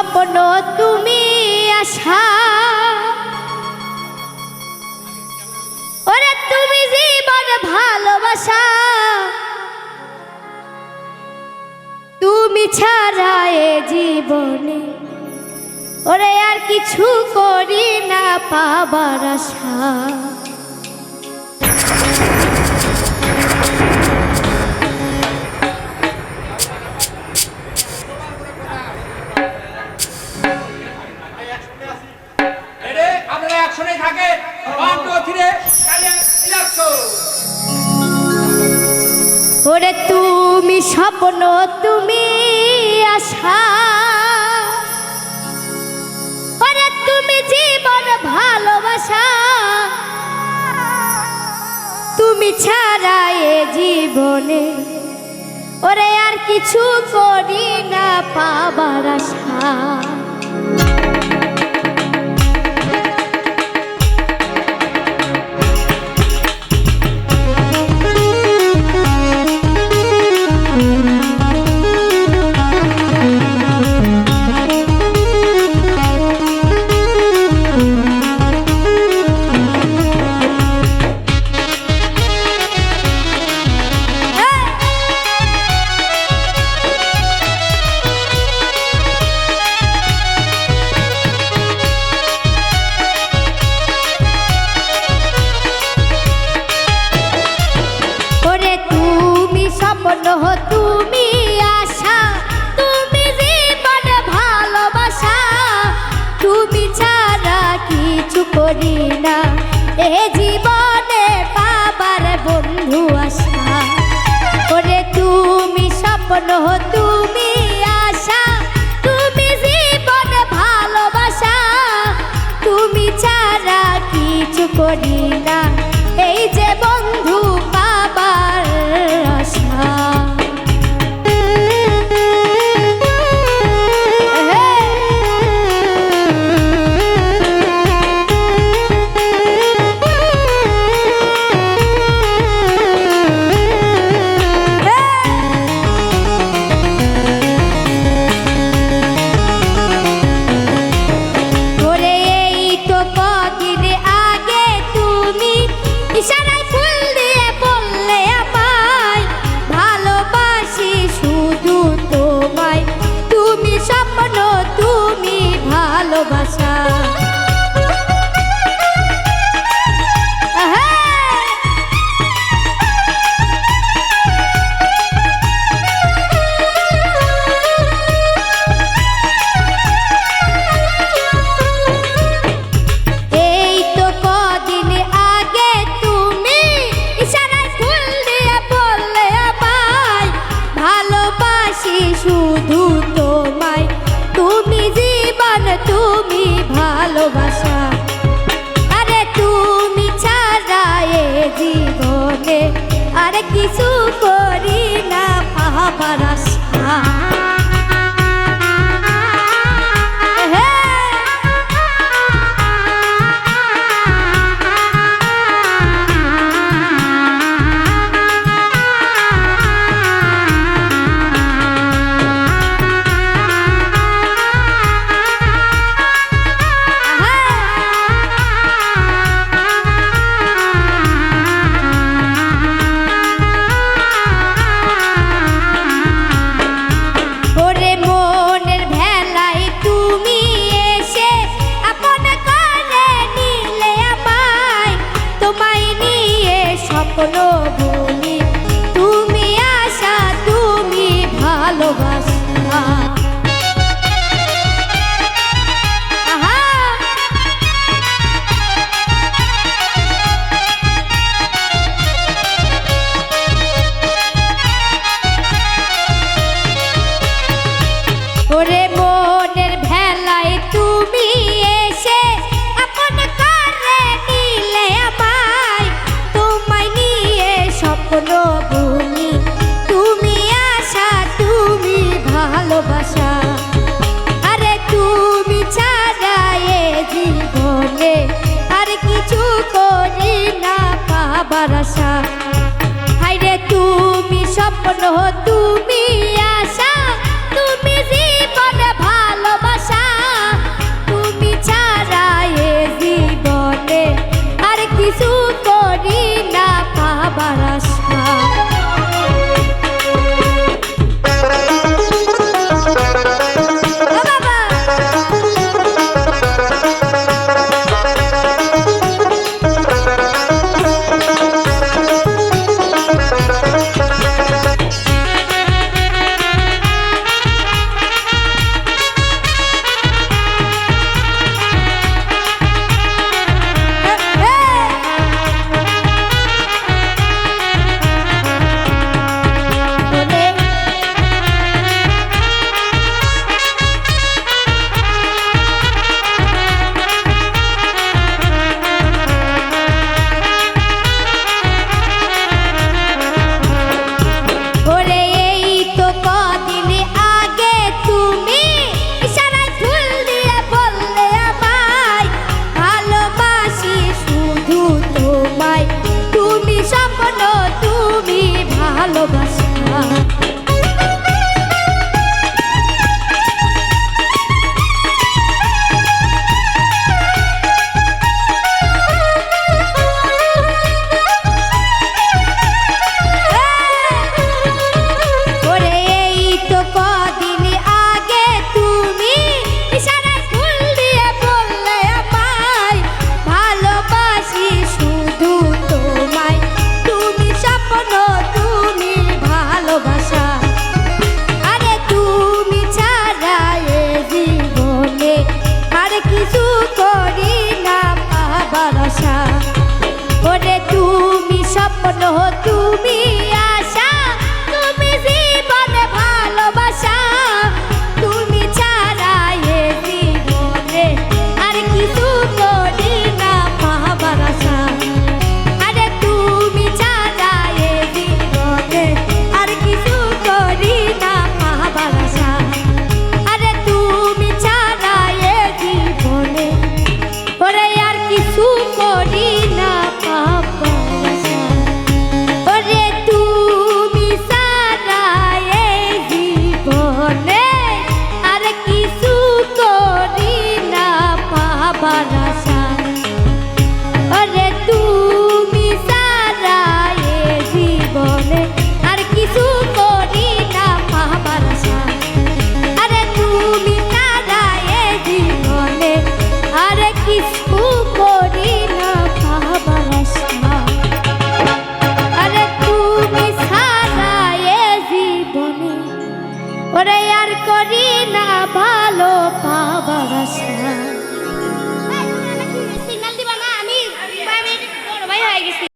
স্বপ্ন তুমি আশা, ওরে তুমি জীবন ভালোবাসা, তুমি ছাড়া এ জীবনে ওরে আর কিছু করি না পাবার আশা। ওরে তুমি স্বপ্ন তুমি আশা, ওরে তুমি জীবন ভালোবাসা, তুমি ছাড়া এ জীবনে ওরে আর কিছু করি না পাবার আশা। তুমি আশা, তুমি জীবন ভালোবাসা, তুমি ছাড়া কিছু করি না এ জীবনে পাবার বন্ধু আশা। ওরে তুমি স্বপ্ন তুমি আশা, তুমি জীবন ভালোবাসা, তুমি ছাড়া কিছু করি না এই যে বন্ধু পাবার আশা। ইশারায় ফুল দিয়ে বললে আমায় ভালোবাসি শুধু তোমায়, তুমি স্বপ্ন তুমি ভালোবাসা। শুধু তোমায়, তুমি জীবন তুমি ভালোবাসা, আরে তুমি ছাড়া এ জীবনে আর কিছু করি না পাবার আশা। কোনো ভূমি তুমি আশা তুমি ভালোবাসা। ওরে মনের ভেলায় তুমি এসে আপন করে নিলে আমায়, তোমায় নিয়ে স্বপ্ন বুনি, তুমি আশা তুমি ভালোবাসা, আরে তুমি ছাড়া এ জীবনে আর কিছু করি না পাবার আশা। হায়রে তুমি স্বপ্ন তুমি আশা, তুমি জীবন ভালোবাসা, হয়ে গেছি।